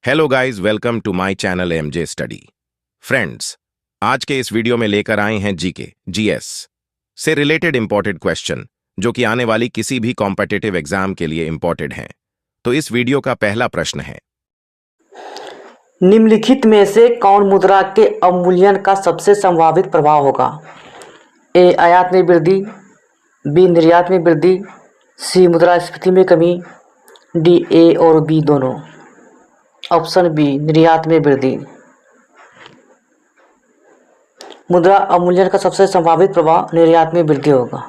Hello guys, welcome to my channel MJ study. Friends, आज के इस वीडियो में लेकर आए हैं जीके जीएस से रिलेटेड इंपॉर्टेंट क्वेश्चन जो कि आने वाली किसी भी कॉम्पिटिटिव एग्जाम के लिए इंपॉर्टेंट हैं। तो इस वीडियो का पहला प्रश्न है, निम्नलिखित में से कौन मुद्रा के अवमूल्यन का सबसे संभावित प्रभाव होगा? ए. आयात में वृद्धि, बी. निर्यात में वृद्धि, सी. मुद्रास्फीति में कमी, डी. ए और बी दोनों। ऑप्शन बी, निर्यात में वृद्धि। मुद्रा अवमूल्यन का सबसे संभावित प्रभाव निर्यात में वृद्धि होगा।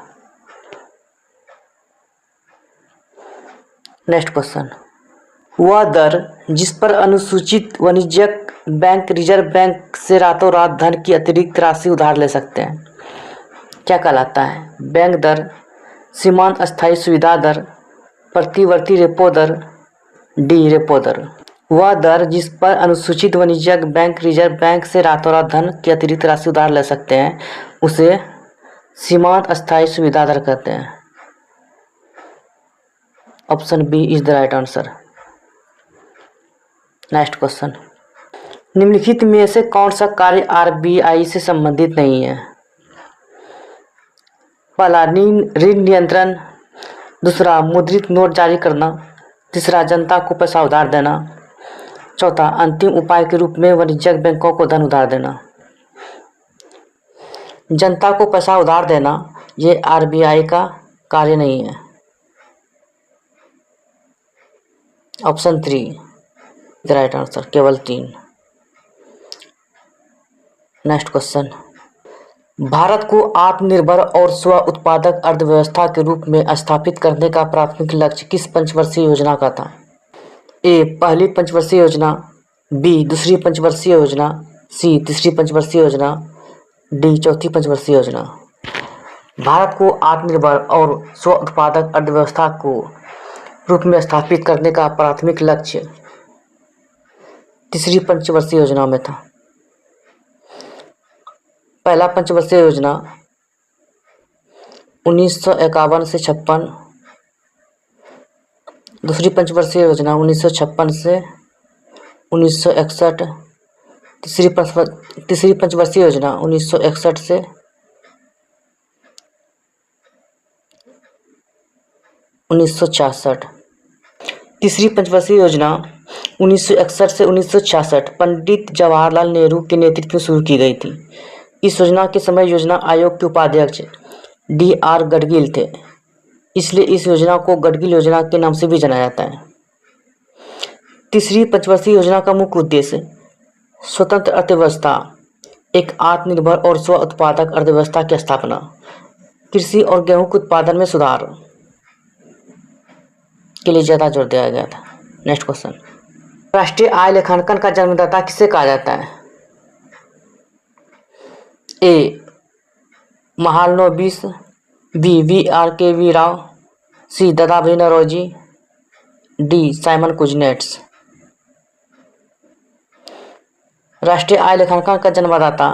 नेक्स्ट क्वेश्चन, वह दर जिस पर अनुसूचित वाणिज्यिक बैंक रिजर्व बैंक से रातों रात धन की अतिरिक्त राशि उधार ले सकते हैं, क्या कहलाता है? बैंक दर, सीमांत अस्थायी सुविधा दर, प्रतिवर्ती रेपो दर, डी रेपो दर। वह दर जिस पर अनुसूचित वाणिज्यिक बैंक रिजर्व बैंक से रातों रात धन की अतिरिक्त राशि उधार ले सकते हैं उसे सीमांत अस्थायी सुविधा दर कहते हैं। Option B is the right answer. Next question, निम्नलिखित में से कौन सा कार्य आरबीआई से संबंधित नहीं है? पहला, ऋण नियंत्रण, दूसरा मुद्रित नोट जारी करना, तीसरा जनता को पैसा उधार देना, चौथा अंतिम उपाय के रूप में वाणिज्यिक बैंकों को धन उधार देना। जनता को पैसा उधार देना ये आरबीआई का कार्य नहीं है। ऑप्शन 3 द राइट आंसर, केवल 3। नेक्स्ट क्वेश्चन, भारत को आत्मनिर्भर और स्व उत्पादक अर्थव्यवस्था के रूप में स्थापित करने का प्राथमिक लक्ष्य किस पंचवर्षीय योजना का था? ए. पहली पंचवर्षीय योजना, बी. दूसरी पंचवर्षीय योजना, सी. तीसरी पंचवर्षीय योजना, डी. चौथी पंचवर्षीय योजना। भारत को आत्मनिर्भर और स्व उत्पादक अर्थव्यवस्था को रूप में स्थापित करने का प्राथमिक लक्ष्य तीसरी पंचवर्षीय योजना में था। पहला पंचवर्षीय योजना 1951 से 56, दूसरी पंचवर्षीय योजना 1956 से 1961, तीसरी पंचवर्षीय योजना 1961 से 1966। तीसरी पंचवर्षीय योजना 1961 से 1966 पंडित जवाहरलाल नेहरू के नेतृत्व में शुरू की गई थी। इस योजना के समय योजना आयोग के उपाध्यक्ष D.R. गडगिल थे, इसलिए इस योजना को गडगिल योजना के नाम से भी जाना जाता है। तीसरी पंचवर्षीय योजना का मुख्य उद्देश्य स्वतंत्र अर्थव्यवस्था, एक आत्मनिर्भर और स्व उत्पादक अर्थव्यवस्था की स्थापना, कृषि और गेहूं के उत्पादन में सुधार के लिए ज़्यादा जोर दिया गया था। नेक्स्ट क्वेश्चन, राष्ट्रीय आय लेखांकन का जन्मदाता किसे कहा जाता है? A. Mahalanobis, B. V.R.K.V. Rao, C. Dadabhai Naoroji, D. Simon Kuznets. राष्ट्रीय आय लेखांकन का जन्मदाता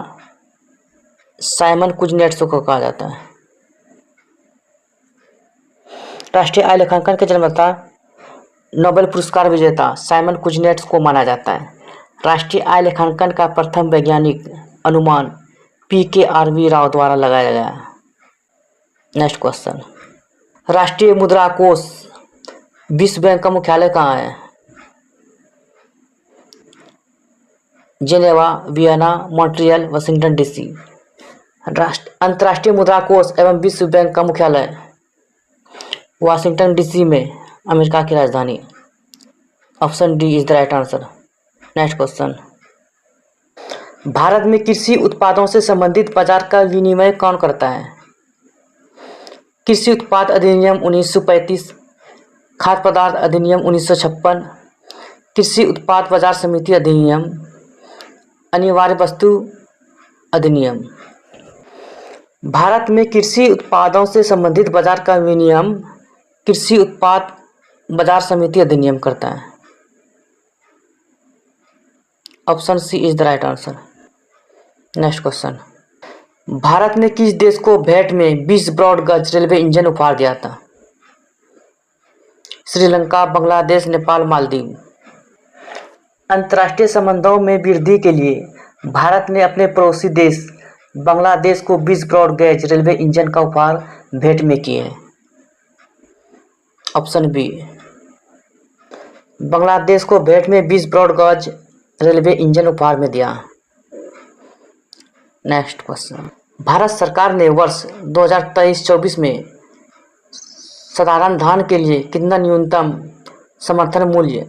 साइमन कुजनेट्स को कहा जाता है। राष्ट्रीय आय लेखांकन के जन्मदाता नोबेल पुरस्कार विजेता साइमन कुजनेट्स को माना जाता है। राष्ट्रीय आय लेखांकन का प्रथम वैज्ञानिक अनुमान P.K.R.V. राव द्वारा लगाया गया। नेक्स्ट क्वेश्चन, राष्ट्रीय मुद्रा कोष विश्व बैंक का मुख्यालय कहाँ है? Geneva, Vienna, Montreal, Washington DC. अंतर्राष्ट्रीय मुद्रा कोष एवं विश्व बैंक का मुख्यालय वाशिंगटन डीसी में, अमेरिका की राजधानी। Option D is the right answer. Next question, Bharat में कृषि उत्पादों से संबंधित बाजार का विनियमन कौन करता है? कृषि उत्पाद अधिनियम 1935, खाद्य पदार्थ अधिनियम 1956, कृषि उत्पाद बाजार समिति अधिनियम, अनिवार्य वस्तु अधिनियम। भारत में कृषि उत्पादों से संबंधित बाजार का विनियमन कृषि उत्पाद बाजार समिति अधिनियम करता है। Option C is the right answer. Next question, भारत ने किस देश को भेंट में 20 ब्रॉड गज रेलवे इंजन उपहार दिया था? श्रीलंका, बांग्लादेश, नेपाल, मालदीव। अंतर्राष्ट्रीय संबंधों में वृद्धि के लिए भारत ने अपने पड़ोसी देश बांग्लादेश को 20 ब्रॉड गेज रेलवे इंजन का उपहार भेंट में किए हैं। ऑप्शन बी, बांग्लादेश को भेंट में 20 ब्रॉड गज रेलवे इंजन उपहार में दिया। नेक्स्ट क्वेश्चन, भारत सरकार ने वर्ष 2023-24 में साधारण धान के लिए कितना न्यूनतम समर्थन मूल्य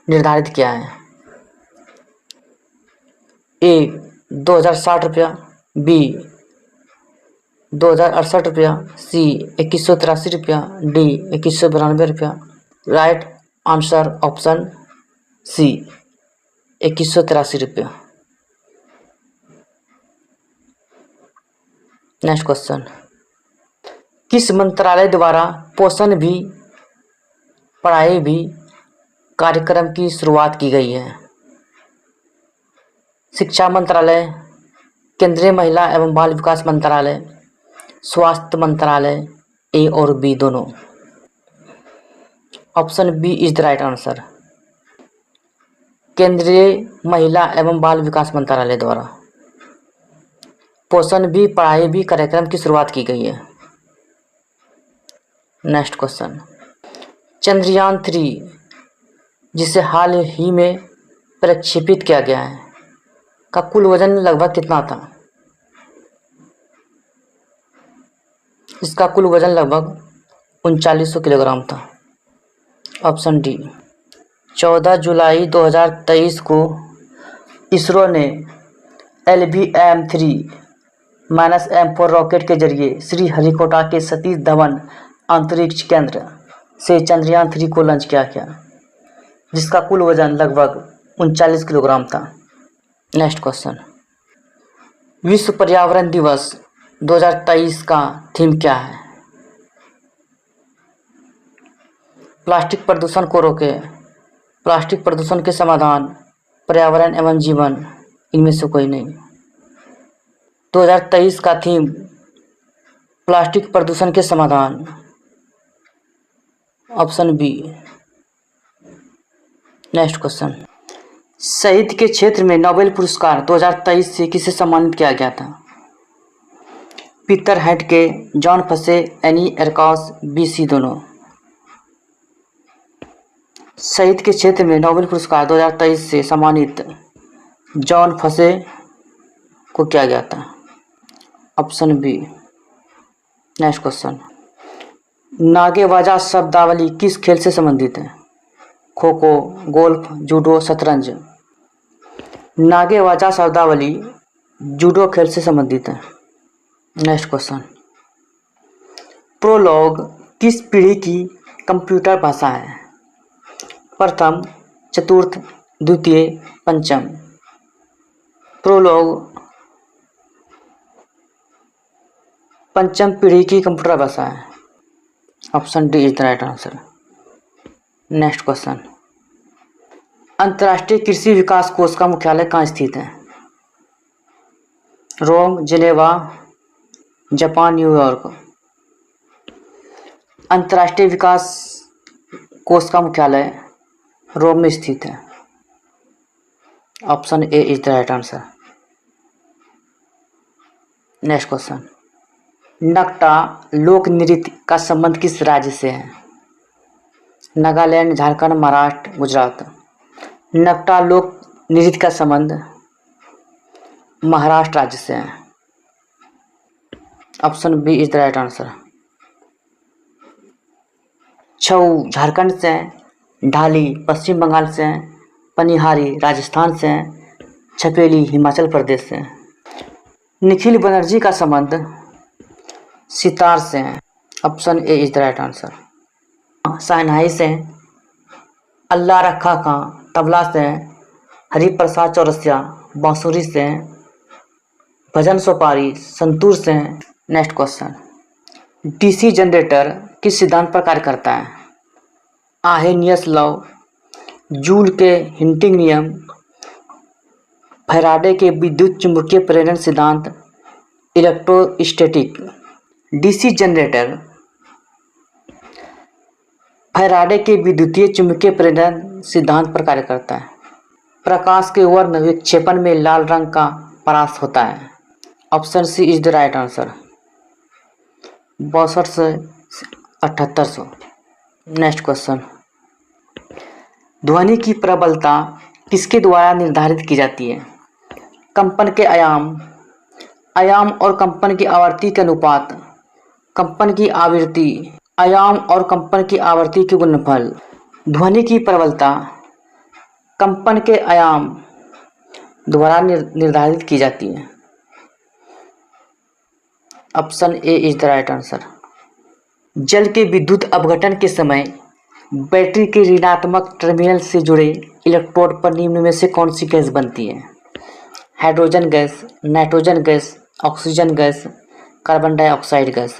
निर्धारित किया है? ए 2060 रुपया, बी 2068 रुपया, सी 2183 रुपया, डी 2192 रुपया। राइट आंसर ऑप्शन सी 2183 रुपया। नेक्स्ट क्वेश्चन, किस मंत्रालय द्वारा पोषण भी पढ़ाई भी कार्यक्रम की शुरुआत की गई है? शिक्षा मंत्रालय, केंद्रीय महिला एवं बाल विकास मंत्रालय, स्वास्थ्य मंत्रालय, ए और बी दोनों। Option B is the right answer, केंद्रीय महिला एवं बाल विकास मंत्रालय द्वारा पोषण भी पढ़ाई भी कार्यक्रम की शुरुआत की गई है। नेक्स्ट क्वेश्चन, चंद्रयान 3 जिसे हाल ही में प्रक्षेपित किया गया है का कुल वजन लगभग कितना था? इसका कुल वजन लगभग 3900 किलोग्राम था। ऑप्शन डी, 14 जुलाई 2023 को इसरो ने LVM-3-M4 रॉकेट के जरिए श्रीहरिकोटा के सतीश धवन अंतरिक्ष केंद्र से चंद्रयान 3 को लॉन्च किया गया, जिसका कुल वजन लगभग 39 किलोग्राम था। नेक्स्ट क्वेश्चन, विश्व पर्यावरण दिवस 2023 का थीम क्या है? प्लास्टिक प्रदूषण को रोकें, प्लास्टिक प्रदूषण के समाधान, पर्यावरण एवं जीवन, इनमें से कोई नहीं। 2023 का थीम प्लास्टिक प्रदूषण के समाधान, ऑप्शन बी। नेक्स्ट क्वेश्चन, साहित्य के क्षेत्र में नोबेल पुरस्कार 2023 से किसे सम्मानित किया गया था? पीटर हैंडके, जॉन फसे, एनी एरकॉस, बीसी दोनों। साहित्य के क्षेत्र में नोबेल पुरस्कार 2023 से सम्मानित जॉन फसे को किया गया था। Option B. नेक्स्ट क्वेश्चन, नागेवाजा शब्दावली किस खेल से संबंधित है? खो खो, गोल्फ, जूडो, शतरंज। नागेवाजा शब्दावली जूडो खेल से संबंधित है। नेक्स्ट क्वेश्चन, प्रोलॉग किस पीढ़ी की कंप्यूटर भाषा है? प्रथम, चतुर्थ, द्वितीय, पंचम। प्रोलॉग पंचम पीढ़ी की कंप्यूटर भाषा है। Option D is the right answer. Next question, अंतर्राष्ट्रीय कृषि विकास कोष का मुख्यालय कहाँ स्थित है? Rome, Geneva, Japan, New York. अंतर्राष्ट्रीय विकास कोष का मुख्यालय रोम में स्थित है। Option A is the right answer. Next question, नकटा लोक नृत्य का संबंध किस राज्य से है? नागालैंड, झारखंड, महाराष्ट्र, गुजरात। नकटा लोक नृत्य का संबंध महाराष्ट्र राज्य से है। Option B is the right answer. Chhau Jharkhand से हैं, ढाली पश्चिम बंगाल से हैं, पनिहारी राजस्थान से हैं, छपेली हिमाचल प्रदेश से हैं। निखिल बनर्जी का संबंध सितार से हैं। Option A is the right answer. Shehnai से हैं, अल्लाह रखा खां तबला से हैं, हरिप्रसाद चौरसिया बांसुरी से हैं, भजन सोपारी संतूर से हैं। नेक्स्ट क्वेश्चन, डीसी जनरेटर किस सिद्धांत पर कार्य करता है? आर्हेनियस लॉ, जूल के हिंटिंग नियम, फैराडे के विद्युत चुंबकीय प्रेरण सिद्धांत, इलेक्ट्रोस्टैटिक। डीसी जनरेटर फैराडे के विद्युतीय चुंबकीय प्रेरण सिद्धांत पर कार्य करता है। प्रकाश के वर्ण विक्षेपण में लाल रंग का परास होता है। Option C is the right answer. 62 से 7800। नेक्स्ट क्वेश्चन, ध्वनि की प्रबलता किसके द्वारा निर्धारित की जाती है? कंपन के आयाम और कंपन की आवृत्ति के अनुपात, कंपन की आवृत्ति, आयाम और कंपन की आवृत्ति के गुणनफल। ध्वनि की प्रबलता कंपन के आयाम द्वारा निर्धारित की जाती है। Option A is the right answer. जल के विद्युत अपघटन के समय बैटरी के ऋणात्मक टर्मिनल से जुड़े इलेक्ट्रोड पर निम्न में से कौन सी गैस बनती है? Hydrogen gas, nitrogen gas, oxygen gas, carbon dioxide gas.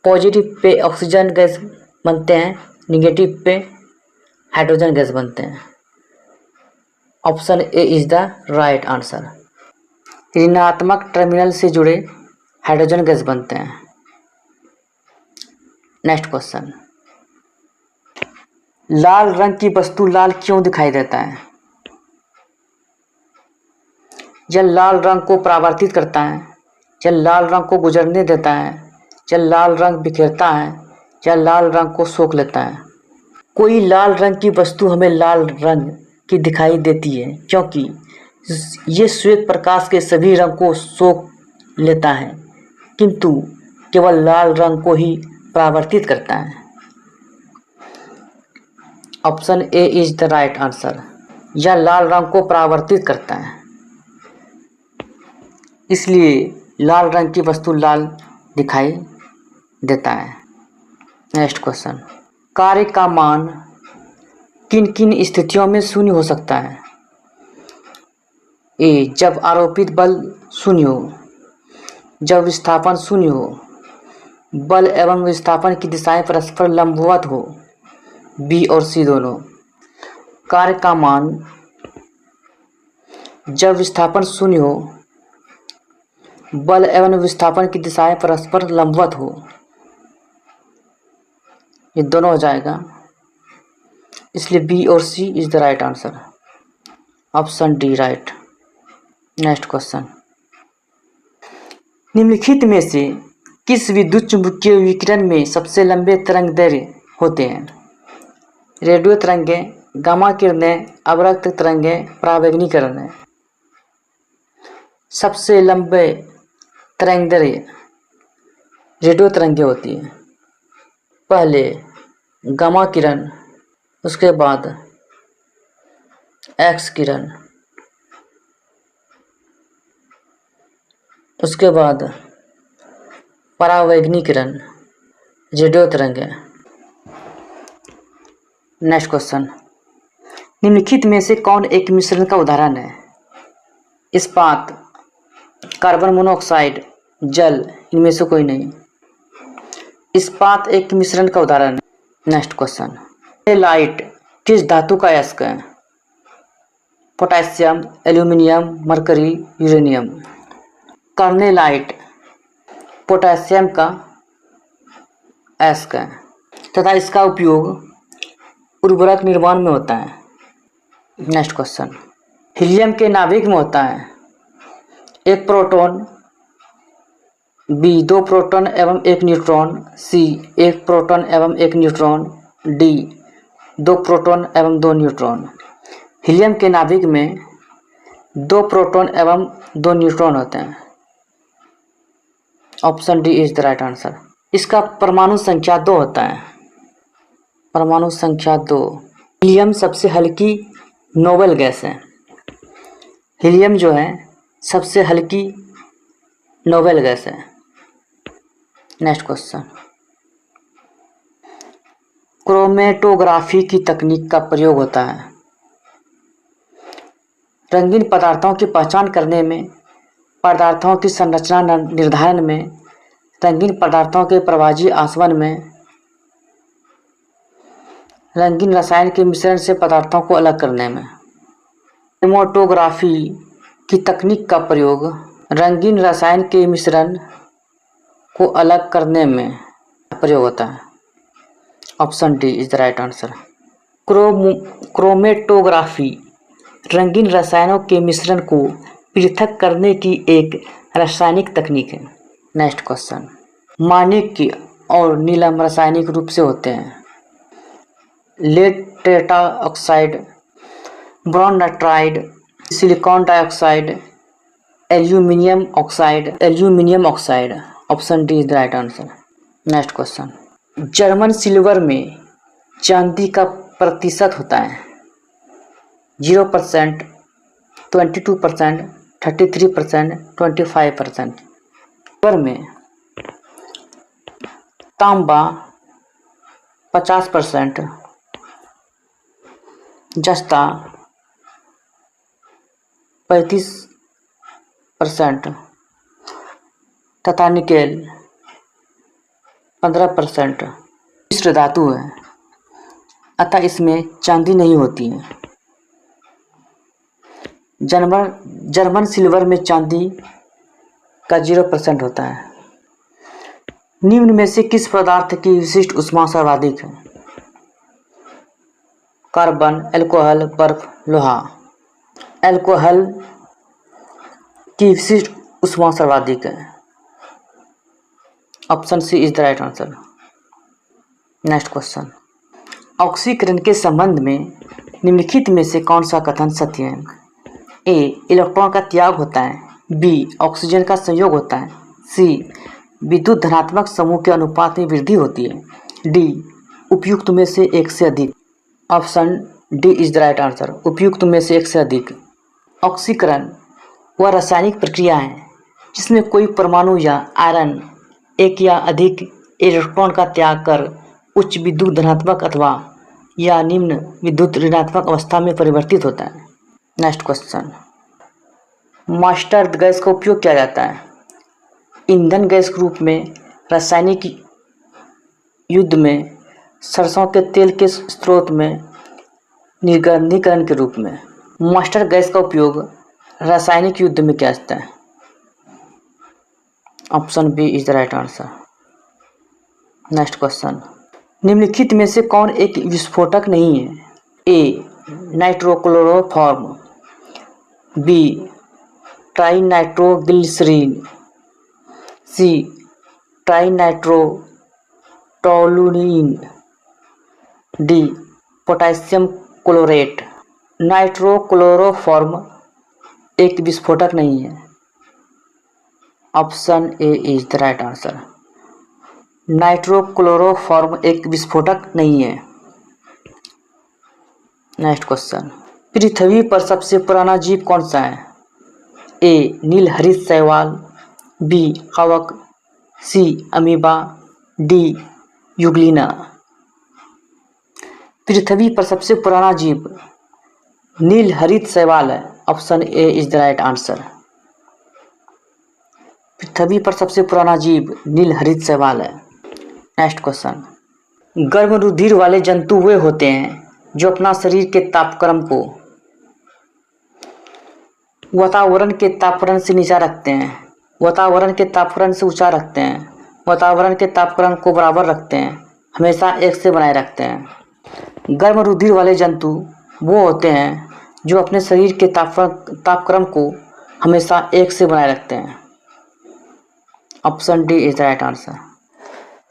Positive pay oxygen gas बनते हैं, निगेटिव पे हाइड्रोजन गैस बनते हैं। Option A is the right answer. ऋणात्मक टर्मिनल से जुड़े हाइड्रोजन गैस बनते हैं। नेक्स्ट क्वेश्चन, लाल रंग की वस्तु लाल क्यों दिखाई देता है? जल लाल रंग को परावर्तित करता है, जल लाल रंग को गुजरने देता है, जल लाल रंग बिखेरता है, जल लाल रंग को सोख लेता है। कोई लाल रंग की वस्तु हमें लाल रंग की दिखाई देती है क्योंकि ये श्वेत प्रकाश के सभी रंग को सोख लेता है किंतु केवल लाल रंग को ही परावर्तित करता है। Option A is the right answer. यह लाल रंग को परावर्तित करता है, इसलिए लाल रंग की वस्तु लाल दिखाई देता है। नेक्स्ट क्वेश्चन, कार्य का मान किन किन स्थितियों में शून्य हो सकता है? ए, जब आरोपित बल शून्य हो, जब विस्थापन शून्य हो, बल एवं विस्थापन की दिशाएं परस्पर लंबवत हो। बी और सी दोनों। कार्य का मान जब विस्थापन शून्य हो, बल एवं विस्थापन की दिशाएं परस्पर लंबवत हो, ये दोनों हो जाएगा, इसलिए बी और C is the right answer. Option D right. Next question, निम्नलिखित में से किस विद्युत चुंबकीय विकिरण में सबसे लंबे तरंग दैर्ध्य होते हैं? रेडियो तरंगें, गामा किरणें, अवरक्त तरंगें, परावैगनी किरणें। सबसे लंबे तरंग दैर्ध्य रेडियो तरंगें होती हैं। पहले गामा किरण, उसके बाद एक्स किरण, उसके बाद परावैगनी किरण, रेडियो तरंगें। नेक्स्ट क्वेश्चन, निम्नलिखित में से कौन एक मिश्रण का उदाहरण है? इस्पात, कार्बन मोनोऑक्साइड, जल, इनमें से कोई नहीं। इस्पात एक मिश्रण का उदाहरण है। नेक्स्ट क्वेश्चन, लाइट किस धातु का अयस्क है? Potassium, aluminium, mercury, uranium. Carnallite potassium का अयस्क है तथा इसका उपयोग उर्वरक निर्माण में होता है। नेक्स्ट क्वेश्चन, हीलियम के नाभिक में होता है एक प्रोटॉन, बी 2 प्रोटॉन एवं 1 न्यूट्रॉन, सी 1 प्रोटॉन एवं 1 न्यूट्रॉन, डी 2 प्रोटॉन एवं 2 न्यूट्रॉन। हीलियम के नाभिक में 2 प्रोटॉन एवं 2 न्यूट्रॉन होते हैं। Option D is the right answer. इसका परमाणु संख्या 2 होता है। परमाणु संख्या 2। हीलियम सबसे हल्की नोबेल गैस है। हीलियम जो है सबसे हल्की नोबेल गैस है। नेक्स्ट क्वेश्चन, क्रोमेटोग्राफी की तकनीक का प्रयोग होता है रंगीन पदार्थों की पहचान करने में, पदार्थों की संरचना निर्धारण में, रंगीन पदार्थों के प्रभावी आसवन में, रंगीन रसायन के मिश्रण से पदार्थों को अलग करने में। क्रोमेटोग्राफी की तकनीक का प्रयोग रंगीन रसायन के मिश्रण को अलग करने में प्रयोग होता है। Option D is the right answer. Chromatography रंगीन रसायनों के मिश्रण को पृथक करने की एक रासायनिक तकनीक है। नेक्स्ट क्वेश्चन, माणिक्य और नीलम रासायनिक रूप से होते हैं। Lead tetra oxide, boron nitride, silicon dioxide, aluminium oxide. Option D is the right answer. Next question, German silver में चांदी का प्रतिशत होता है 0%, 22%, 33%, 25%। सिल्वर में तांबा 50%, जस्ता 35% तथा निकेल 15% मिश्र धातु है, अतः इसमें चांदी नहीं होती है। जर्मन सिल्वर में चांदी का 0% होता है। निम्न में से किस पदार्थ की विशिष्ट ऊष्मा सर्वाधिक है? कार्बन, अल्कोहल, बर्फ, लोहा। अल्कोहल की विशिष्ट ऊष्मा सर्वाधिक है। Option C is the right answer. Next question, ऑक्सीकरण के संबंध में निम्नलिखित में से कौन सा कथन सत्य है? ए, इलेक्ट्रॉन का त्याग होता है। बी, ऑक्सीजन का संयोग होता है। सी, विद्युत धनात्मक समूह के अनुपात में वृद्धि होती है। डी, उपयुक्त में से एक से अधिक। Option D is the right answer. उपयुक्त में से एक से अधिक। ऑक्सीकरण वह रासायनिक प्रक्रिया है जिसमें कोई परमाणु या आयरन एक या अधिक इलेक्ट्रॉन का त्याग कर उच्च विद्युत धनात्मक अथवा या निम्न विद्युत ऋणात्मक अवस्था में परिवर्तित होता है। नेक्स्ट क्वेश्चन, मस्टर्ड गैस का उपयोग किया जाता है ईंधन गैस के रूप में, रासायनिक युद्ध में, सरसों के तेल के स्रोत में, निर्गंधीकरण के रूप में। मस्टर्ड गैस का उपयोग रासायनिक युद्ध में किया जाता है। Option B is the right answer. Next question, निम्नलिखित में से कौन एक विस्फोटक नहीं है? A, nitrochloroform. B, trinitroglycerin. C, trinitrotoluene. D, potassium chlorate. Nitrochloroform एक विस्फोटक नहीं है। Option A is the right answer. Nitrochloroform एक विस्फोटक नहीं है। नेक्स्ट क्वेश्चन, पृथ्वी पर सबसे पुराना जीव कौन सा है? ए, नीलहरित शैवाल। बी, कवक। C, amoeba. D, euglena. पृथ्वी पर सबसे पुराना जीव नीलहरित शैवाल है। Option A is the right answer. पृथ्वी पर सबसे पुराना जीव नीलहरित शैवाल है। नेक्स्ट क्वेश्चन, गर्मरुधिर वाले जंतु वे होते हैं जो अपना शरीर के तापक्रम को वातावरण के तापक्रम से नीचा रखते हैं, वातावरण के तापक्रम से ऊंचा रखते हैं, वातावरण के तापक्रम को बराबर रखते हैं, हमेशा एक से बनाए रखते हैं। गर्मरुधिर वाले जंतु वो होते हैं जो अपने शरीर के तापक्रम को हमेशा एक से बनाए रखते हैं। Option D is the right answer.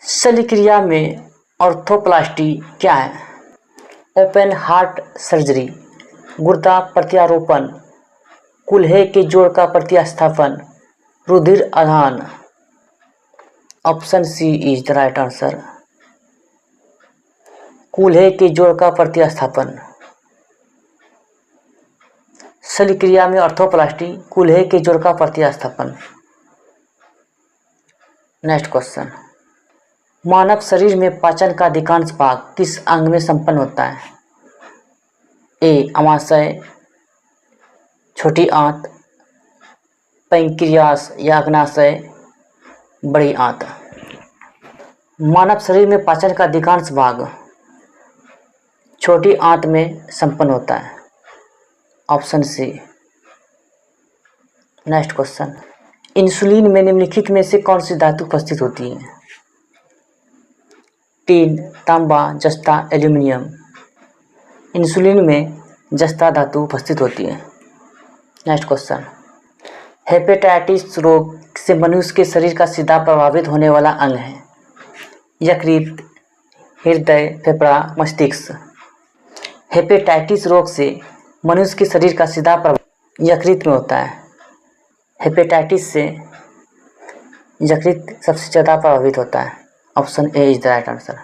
शल्यक्रिया में ऑर्थोप्लास्टी क्या है? ओपन हार्ट सर्जरी, गुर्दा प्रत्यारोपण, कूल्हे के जोड़ का प्रतिस्थापन, रुधिर आधान। Option C is the right answer. कूल्हे के जोड़ का प्रतिस्थापन। शल्यक्रिया में ऑर्थोप्लास्टी, कूल्हे के जोड़ का प्रतिस्थापन। नेक्स्ट क्वेश्चन, मानव शरीर में पाचन का अधिकांश भाग किस अंग में संपन्न होता है? ए, अमाशय, छोटी आंत, पैंक्रियास या अग्नाशय, बड़ी आंत। मानव शरीर में पाचन का अधिकांश भाग छोटी आंत में संपन्न होता है। Option C. Next question, insulin में निम्नलिखित में से कौन सी धातु उपस्थित होती है? टीन, तांबा, जस्ता, एल्यूमिनियम। इंसुलिन में जस्ता धातु उपस्थित होती है। नेक्स्ट क्वेश्चन, हेपेटाइटिस रोग से मनुष्य के शरीर का सीधा प्रभावित होने वाला अंग है। यकृत, हृदय, फेफड़ा, मस्तिष्क। हेपेटाइटिस रोग से मनुष्य के शरीर का सीधा प्रभाव यकृत में होता है। हेपेटाइटिस से यकृत सबसे ज़्यादा प्रभावित होता है। Option A is the right answer.